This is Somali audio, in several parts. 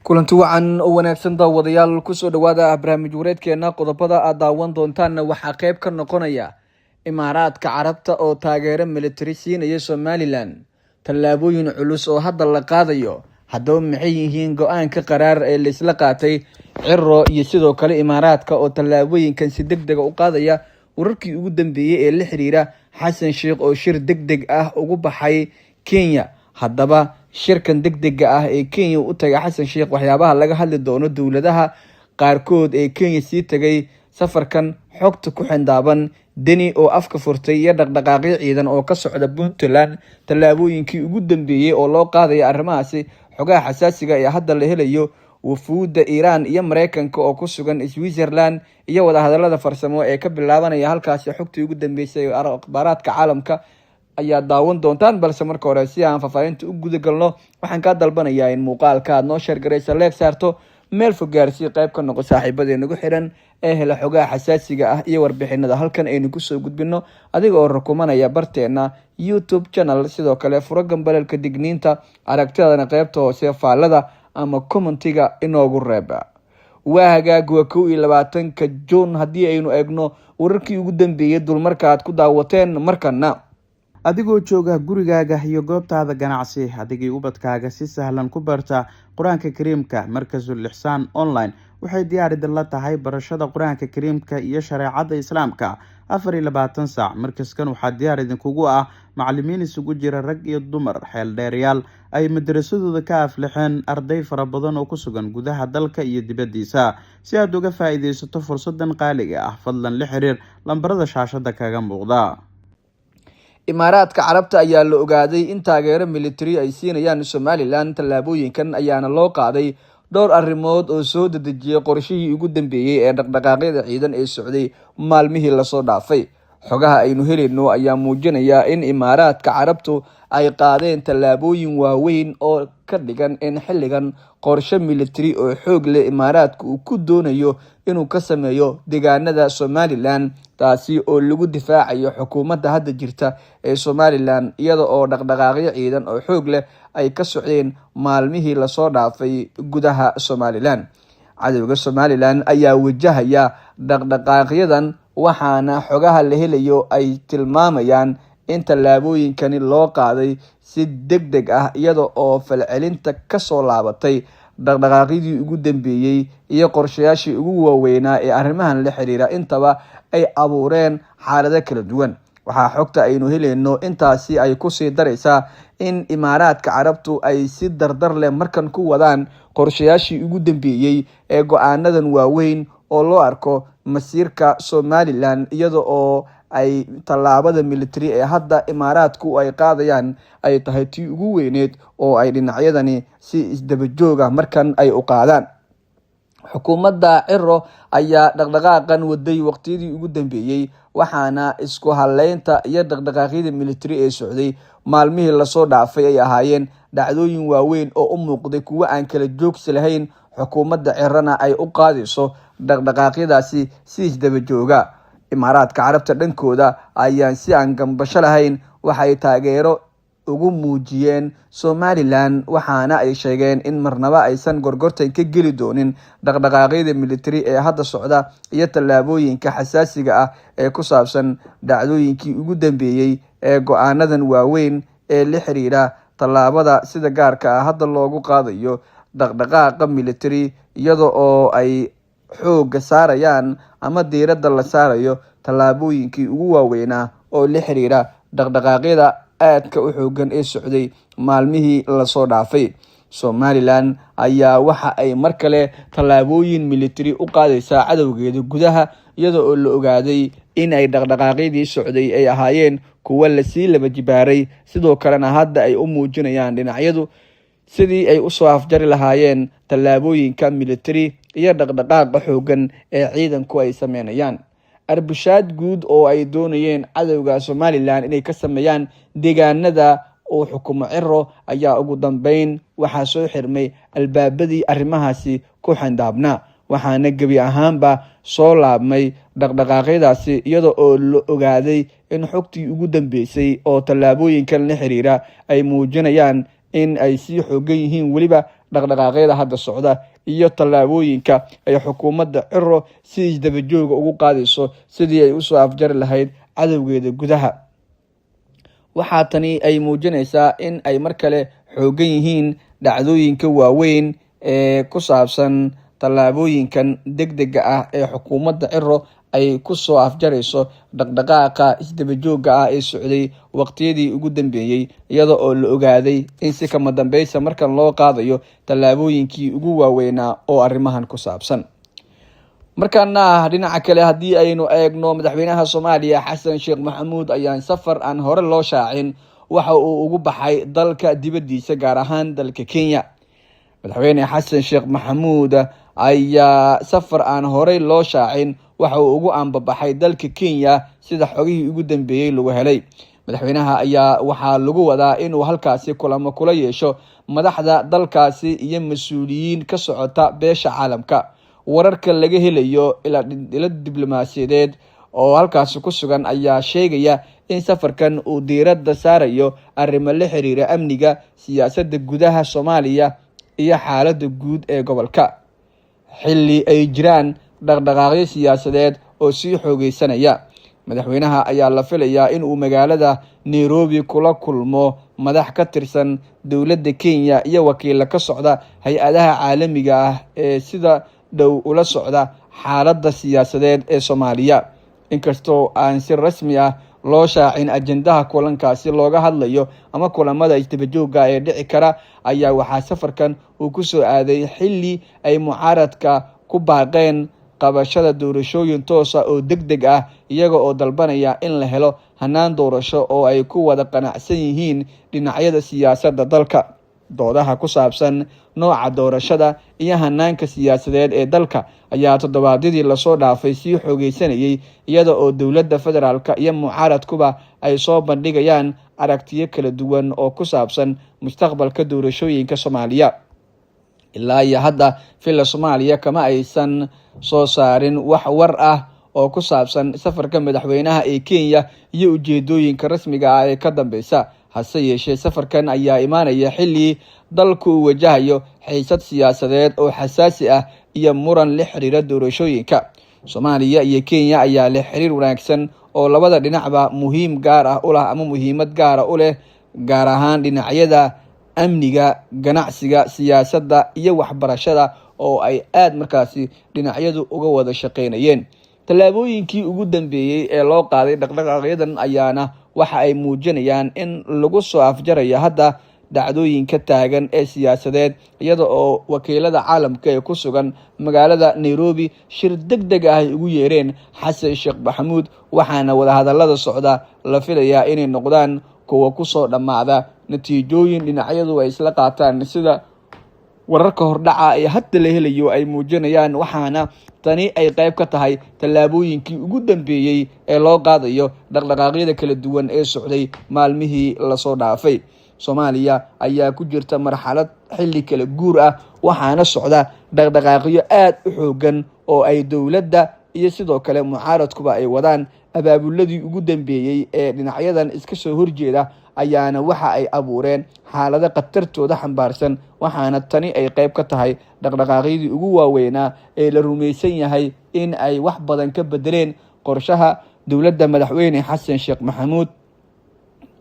kulanti wacan oo wanaagsan daawadayaal kusoo dhawaada barnaamij wareedkeena qodobada aad daawan doontaan waxaa qayb ka noqonaya Imaaraadka Carabta oo taageero military siinaya Somaliland tallaabooyin culus oo hadda la qaadayo haddaba maxay yihiin go'aanka qaraar ee la isla qaatay Cirro iyo sidoo kale Imaaraadka oo tallaabooyinkan si degdeg u qaadaya wararkii ugu dambeeyay ee la xiriira Xasan Sheikh oo shir degdeg ah ugu baxay Kenya haddaba shirkan degdega ah ee Kenya u tagay Xasan Sheikh waxyaabaha laga hadli doono dawladaha qaarkood ee Kenya sii tagay safarkan xogta ku xindaaban deni oo afka furtay iyo dhaqdhaqaaqyo ciidan oo ka socda Puntland tallaabooyinkii ugu dambeeyay oo loo qaaday arrimahaasi xogaha xasaasiga ee hadda la helayo wafuudda Iran iyo Mareykanka oo ku sugan Switzerland iyo wada hadallada farsamo ee ka bilaabanaya halkaasi xogtii ugu dambeysay ee akhbaaradka caalamka ayaa daawan doontaan balse marka hore si aan faafahinta u guda galno waxaan ka dalbanayaa in muuqaalka aad noo share gareysa leeg saarto meel fog gaarsiin qayb ka noqo saaxiibadeena ugu xiran ee hela xogaha xasaasiga ah iyo warbixinada halkan aynu ku soo gudbino adiga oo rukumanaya barteena YouTube channel sidoo kale furo gambalelka digniinta aragtidana qaybta hoose faallada ama commentiga inoogu reeba waa hagaag waa 21ka June haddii aynu eegno wararkii ugu dambeeyay dulmarka aad ku daawateen markana adigoo jooga gurigaaga iyo goobtaada ganacsi adigii ubadkaaga si sahlan ku barta quraanka kariimka markasul lixsaan online waxay diyaar idin la tahay barashada quraanka kariimka iyo shareecada islaamka 24 saac markaskan waxaa diyaar idinkugu ah macallimiin isugu jira rag iyo dumar xeel dheerayaal ay madrasadooda ka aflaxeen arday fara badan oo ku sugan gudaha dalka iyo dibadiisa si aad uga faa'iideysato fursadan qaaliga ah fadlan la xiriir lambarada shaashada kaga muuqda. Imaaraadka Carabta ayaa la ogaaday in taageero military ay siinayaan Somaliland tallaabooyinkan ayaana loo qaaday dhowr arrimood oo soo dedejiyay qorshihii ugu dambeeyay ee dhaqdhaqaaqyada ciidan ee socday maalmihii la soo dhaafay xogaha aynu helayno ayaa muujinaya in Imaaraadka Carabtu ay qaadeen tallaabooyin waaweyn oo ka dhigan in xilligan qorshe military oo xoog leh Imaaraadku uu ku doonayo inuu ka sameeyo deegaanada Somaliland taasi oo lagu difaacayo xukuumadda hadda jirta ee Somaliland iyada oo dhaqdhaqaaqyo ciidan oo xoog leh ay ka socdeen maalmihii la soo dhaafay gudaha Somaliland cadawga Somaliland ayaa wajahaya dhaqdhaqaaqyadan waxaana xogaha la helayo ay tilmaamayaan in tallaabooyinkani loo qaaday si degdeg ah iyada oo falcelinta ka soo laabatay dhaqdhaqaaqyadii ugu dambeeyay iyo qorshayaashii ugu waaweynaa ee arrimahan la xiriira intaba ay abuureen xaalado kala duwan waxaa xogta aynu helayno intaasi ay ku sii daraysaa in Imaaraadka Carabtu ay si dardar leh markan ku wadaan qorshayaashii ugu dambeeyay ee go'aanadan waaweyn oo loo arko masiirka Somaliland iyada oo ay tallaabada military ee hadda Imaaraadku ay qaadayaan ay tahay tii ugu weyneed oo ay dhinacyadani si isdaba joog ah markan ay u qaadaan xukuumadda Cirro ayaa dhaqdhaqaaqan waday waqtiyadii ugu dambeeyay waxaana isku haleynta iyo dhaqdhaqaaqyada military ee socday maalmihii la soo dhaafay ay ahaayeen dhacdooyin waaweyn oo u muuqday kuwa aan kala joogsi lahayn xukuumadda Cirrana ay u qaadayso dhaqdhaqaaqyadaasi si isdaba jooga Imaaraadka Carabta dhankooda ayaan si aan gambasho lahayn waxay taageero ugu muujiyeen Somaliland waxaana ay sheegeen in marnaba aysan gorgortan ka geli doonin dhaqdhaqaaqyada military ee hadda socda iyo tallaabooyinka xasaasiga ah ee ku saabsan dhacdooyinkii ugu dambeeyay ee go'aanadan waaweyn ee la xiriira tallaabada sida gaarka ah hadda loogu qaadayo dhaqdhaqaaqa military iyada oo ay xoogga saarayaan ama diiradda la saarayo tallaabooyinkii ugu waaweynaa oo la xiriira dhaqdhaqaaqyada aadka u xoogan ee socday maalmihii la soo dhaafay Somaliland ayaa waxa ay mar kale tallaabooyin military u qaadaysaa cadawgeeda gudaha iyada oo la ogaaday in ay dhaqdhaqaaqyadii socday ay ahaayeen kuwa la sii laba jibaaray sidoo kalena hadda ay u muujinayaan dhinacyadu sidii ay u soo afjari lahaayeen tallaabooyinka military iyo dhaqdhaqaaqa xoogan ee ciidanku ay sameynayaan arbushaad guud oo ay doonayeen cadawga Somaliland inay ka sameeyaan deegaanada oo xukumo Cirro ayaa ugu dambeyn waxaa soo xirmay albaabadii arrimahaasi ku xandaabna waxaana gabi ahaanba soo laabmay dhaqdhaqaaqyadaasi iyada oo la ogaaday in xogtii ugu dambeysay oo tallaabooyinkan la xiriira ay muujinayaan in ay sii xoogan yihiin waliba dhaqdhaqaaqyada hadda socda iyo tallaabooyinka ay xukuumadda Ciro si isdaba jooga ugu qaadayso sidii ay usoo afjari lahayd cadowgeeda gudaha. waxaa tani ay muujinaysaa in ay mar kale xoogan yihiin dhacdooyinka waaweyn ee ku saabsan tallaabooyinkan degdega ah ee xukuumadda Ciro ay ku soo afjarayso dhaqdhaqaaqa isdaba jooga ah ee socday waqtiyadii ugu dambeeyay, iyada oo la ogaaday in si kama dambaysa markan loo qaadayo tallaabooyinkii ugu waaweynaa oo arrimahan ku saabsan. markaana dhinaca kale haddii aynu eegno madaxweynaha Soomaaliya Xasan Sheekh Maxamuud ayaa safar aan hore loo shaacin waxa uu ugu baxay dalka dibadiisa, gaar ahaan dalka Kenya. madaxweyne Xasan Sheekh Maxamuud ayaa safar aan hore loo shaacin waxa uu ugu aanbabaxay dalka Kenya sida xogihii ugu dambeeyay lagu helay. madaxweynaha ayaa waxaa lagu wadaa inuu halkaasi kulamo kula yeesho madaxda dalkaasi iyo mas'uuliyiin ka socota beesha caalamka. wararka laga helayo ila diblomaasiyadeed oo halkaasi ku sugan ayaa sheegaya in safarkan uu diiradda saarayo arrimo la xiriira amniga, siyaasadda gudaha Soomaaliya iyo xaaladda guud ee gobolka, xilli ay jiraan dhaqdhaqaaqyo siyaasadeed oo sii xoogeysanaya. madaxweynaha ayaa la filayaa in uu magaalada Nairobi kula kulmo madax ka tirsan dowladda Kenya iyo wakiilo ka socda hay-adaha caalamiga ah ee sida dhow ula socda xaaladda siyaasadeed ee Soomaaliya. inkastoo aan si rasmi ah loo shaacin ajendaha kulankaasi looga hadlayo ama kulamada isdaba jooga ee dhici kara, ayaa waxaa safarkan uu ku soo aaday xilli ay mucaaradka ku baaqeen qabashada doorashooyin toos ah oo degdeg ah, iyaga oo dalbanaya in la helo hanaan doorasho oo ay ku wada qanacsan yihiin dhinacyada siyaasadda dalka. doodaha ku saabsan nooca doorashada iyo hanaanka siyaasadeed ee dalka ayaa toddobaadyadii lasoo dhaafay sii xoogeysanayay, iyada oo dowladda federaalka iyo mucaaradkuba ay soo bandhigayaan aragtiyo kala duwan oo ku saabsan mustaqbalka doorashooyinka Soomaaliya. ilaa iyo hadda filla Soomaaliya kama aysan soo saarin wax war ah oo ku saabsan safarka madaxweynaha ee Kenya iyo ujeedooyinka rasmiga ah ee ka dambeysa. hase yeeshee safarkan ayaa imaanaya xilli dalku uu wajahayo xiisad siyaasadeed oo xasaasi ah iyo muran la xiriira doorashooyinka. Soomaaliya iyo Kenya ayaa leh xiriir wanaagsan oo labada dhinacba muhiimad gaar ah u leh, gaar ahaan dhinacyada amniga, ganacsiga, siyaasadda iyo waxbarashada oo ay aad markaasi dhinacyadu uga wada shaqeynayeen. tallaabooyinkii ugu dambeeyay ee loo qaaday dhaqdhaqaaqyadan ayaana waxa ay muujinayaan in lagu soo afjarayo hadda dhacdooyinka taagan ee siyaasadeed, iyada oo wakiilada caalamka ee ku sugan magaalada Nairobi shir degdeg ah ay ugu yeereen Xasan Sheekh Maxamuud, waxaana wadahadalada socda la filayaa inay noqdaan kuwa ku soo dhamaada natiijooyin dhinacyadu ay isla qaataan, sida wararka hordhaca ee hadda la helayo ay muujinayaan. waxaana tani ay qayb ka tahay tallaabooyinkii ugu dambeeyay ee loo qaadayo dhaqdhaqaaqyada kala duwan ee socday maalmihii lasoo dhaafay. Soomaaliya ayaa ku jirta marxalad xilli kala guur ah, waxaana socda dhaqdhaqaaqyo aad u xoogan oo ay dowladda iyo sidoo kale mucaaradkuba ay wadaan. abaabuladii ugu dambeeyay ee dhinacyadan iska soo horjeeda ayaana waxa ay abuureen xaalado khatartooda xambaarsan, waxaana tani ay qayb ka tahay dhaqdhaqaaqyadii ugu waaweynaa ee la rumaysan yahay in ay wax badan ka bedeleen qorshaha dowladda madaxweyne Xasan Sheekh Maxamuud,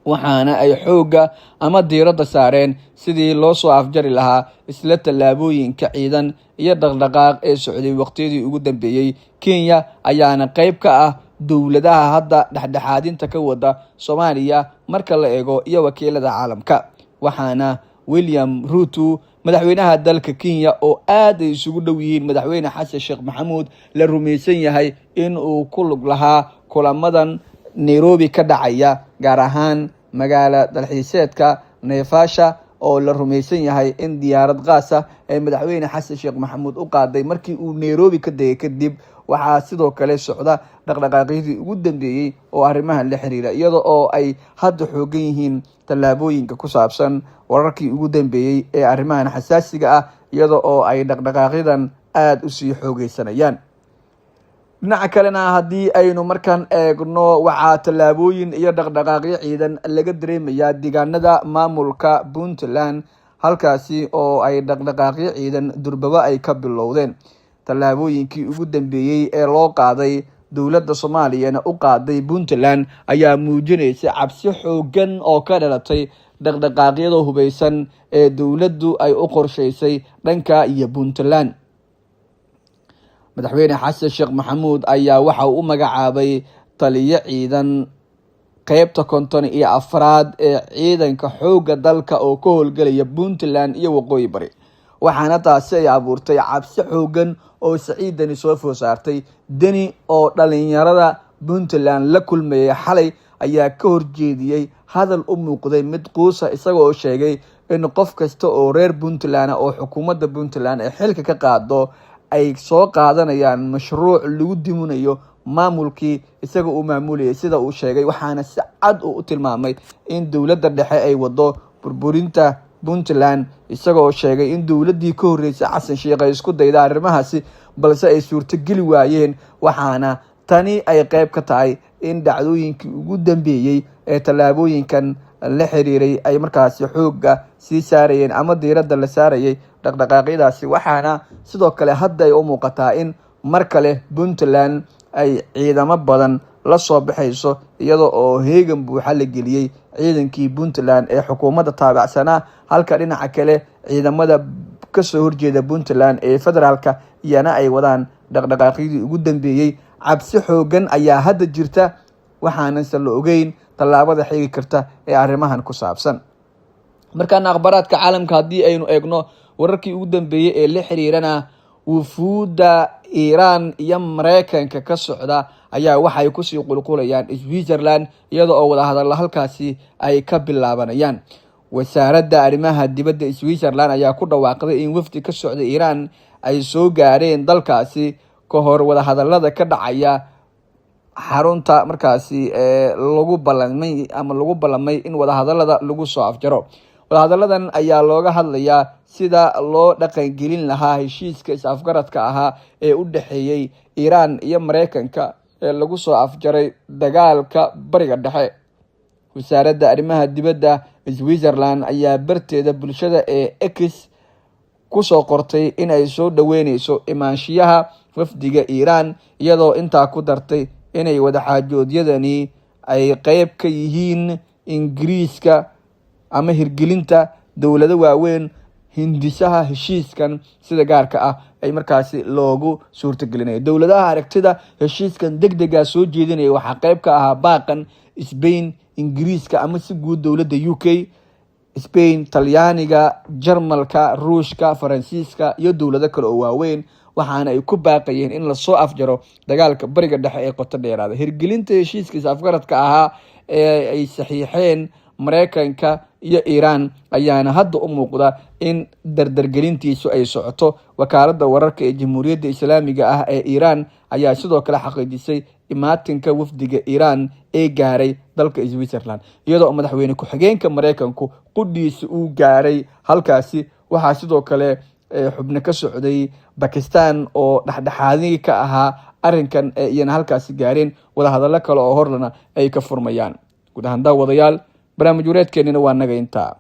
waxaana ay xoogga ama diiradda saareen sidii loo soo afjari lahaa isla tallaabooyinka ciidan iyo dhaqdhaqaaq ee socday waqtiyadii ugu dambeeyay. Kenya ayaana qayb ka ah dowladaha hadda dhexdhexaadinta ka wada Soomaaliya marka la eego iyo wakiilada caalamka, waxaana William Ruto madaxweynaha dalka Kenya oo aad ay isugu dhow yihiin madaxweyne Xasan Sheekh Maxamuud la rumaysan yahay in uu ku lug lahaa kulamadan Nairobi ka dhacaya, gaar ahaan magaala dalxiiseedka Naivasha oo la rumaysan yahay in diyaarad qaas ah ee madaxweyne Xasan Sheekh Maxamuud u qaaday markii uu Nairobi ka degay kadib. waxaa sidoo kale socda dhaqdhaqaaqyadii ugu dambeeyay oo arrimahan la xiriira, iyada oo ay hadda xoogan yihiin tallaabooyinka ku saabsan wararkii ugu dambeeyay ee arrimahan xasaasiga ah, iyada oo ay dhaqdhaqaaqyadan aad u sii xoogeysanayaan. dhinaca kalena haddii aynu markaan eegno, waxaa tallaabooyin iyo dhaqdhaqaaqyo ciidan laga dareemayaa deegaanada maamulka Puntland, halkaasi oo ay dhaqdhaqaaqyo ciidan durbaba ay ka bilowdeen. tallaabooyinkii ugu dambeeyey ee loo qaaday dowladda Soomaaliyana u qaaday Puntland ayaa muujinaysa cabsi xoogan oo ka dhalatay dhaqdhaqaaqyada hubeysan ee dowladdu ay u qorshaysay dhanka iyo Puntland. madaxweyne xasan sheekh maxamuud ayaa waxa uu u magacaabay taliye ciidan qaybta 54 ee ciidanka xoogga dalka oo ka howlgalaya Puntland iyo waqooyi bari, waxaana taasi ay abuurtay cabsi xoogan oo Saciidani soo food saartay. Deni oo dhalinyarada Puntland la kulmayay xalay ayaa ka horjeediyay hadal u muuqday mid quusa, isagoo sheegay in qof kasta oo reer Puntland oo xukuumadda Puntland ee xilka ka qaado ay soo qaadanayaan mashruuc lagu diminayo maamulkii isaga uu maamulayay sida uu sheegay, waxaana si cad u tilmaamay in dowladda dhexe ay wado burburinta Puntland, isagoo sheegay in dowladdii ka horeysay Xasan Sheekh ay isku dayday arrimahaasi balse ay suurtageli waayeen, waxaana tani ay qayb ka tahay in dhacdooyinkii ugu dambeeyay ee tallaabooyinkan la xiriiray ay markaasi xoogga sii saarayeen ama diiradda la saarayay dhaqdhaqaaqyadaasi. waxaana sidoo kale hadda ay u muuqataa in mar kale Puntland ay ciidamo badan la soo baxayso, iyadoo oo heegan buuxa la geliyay ciidankii Puntland ee xukuumadda taabacsanaa, halka dhinaca kale ciidamada kasoo horjeeda Puntland ee federaalka iyana ay wadaan dhaqdhaqaaqyadii ugu dambeeyay. cabsi xoogan ayaa hadda jirta, waxaanase la ogeyn tallaabada xigi karta ee arrimahan ku saabsan. markaan akhbaraadka caalamka haddii aynu eegno wararkii ugu dambeeyay ee la xiriirana wufuudda Iiraan iyo Mareykanka ka socda ayaa waxay kusii qulqulayaan Switzerland, iyada oo wadahadalo halkaasi ay ka bilaabanayaan. wasaaradda arrimaha dibadda Switzerland ayaa ku dhawaaqday in wafdi ka socda Iiraan ay soo gaareen dalkaasi ka hor wadahadalada ka dhacaya xarunta markaasi lagu ballamay in wadahadalada lagu soo afjaro. wadahadaladan ayaa looga hadlayaa sida loo dhaqangelin lahaa heshiiska is-afgaradka ahaa ee u dhexeeyay Iiraan iyo Mareykanka ee lagu soo afjaray dagaalka bariga dhexe. wasaaradda arrimaha dibadda Switzerland ayaa barteeda bulshada ee X ku soo qortay in ay soo dhaweyneyso imaanshiyaha wafdiga Iiraan, iyadoo intaa ku dartay inay wadaxaajoodyadani ay qayb ka yihiin Ingiriiska ama hirgelinta dowlado waaweyn hindisaha heshiiskan sida gaarka ah ay markaasi loogu suurtagelinayo. dowladaha aragtida heshiiskan degdega soo jeedinaya waxaa qayb ka ahaa baaqan Spain, Ingiriiska ama si guud dowladda UK, Spain, Talyaaniga, Jarmalka, Ruushka, Faransiiska iyo dowlado kale oo waaweyn, waxaana ay ku baaqayeen in la soo afjaro dagaalka bariga dhexe ee qoto dheeraada. hirgelinta heshiiska is-afgaradka ahaa ee ay saxiixeen Mareykanka iyo Iiraan ayaana hadda u muuqda in dardargelintiisu ay socoto. wakaaladda wararka ee Jamhuuriyadda Islaamiga ah ee Iiraan ayaa sidoo kale xaqiijisay imaatinka wafdiga Iiraan ee gaaray dalka Switzerland, iyadoo madaxweyne ku-xigeenka Mareykanku qudhiisa uu gaaray halkaasi. waxaa sidoo kale xubno ka socday Pakistan oo dhexdhexaadii ka ahaa arrinkan iyana halkaasi gaareen. wadahadallo kale oo horlana ay ka furmayaan. guud ahaan daawadayaal barnaamij wareedkeenina waa naga intaa.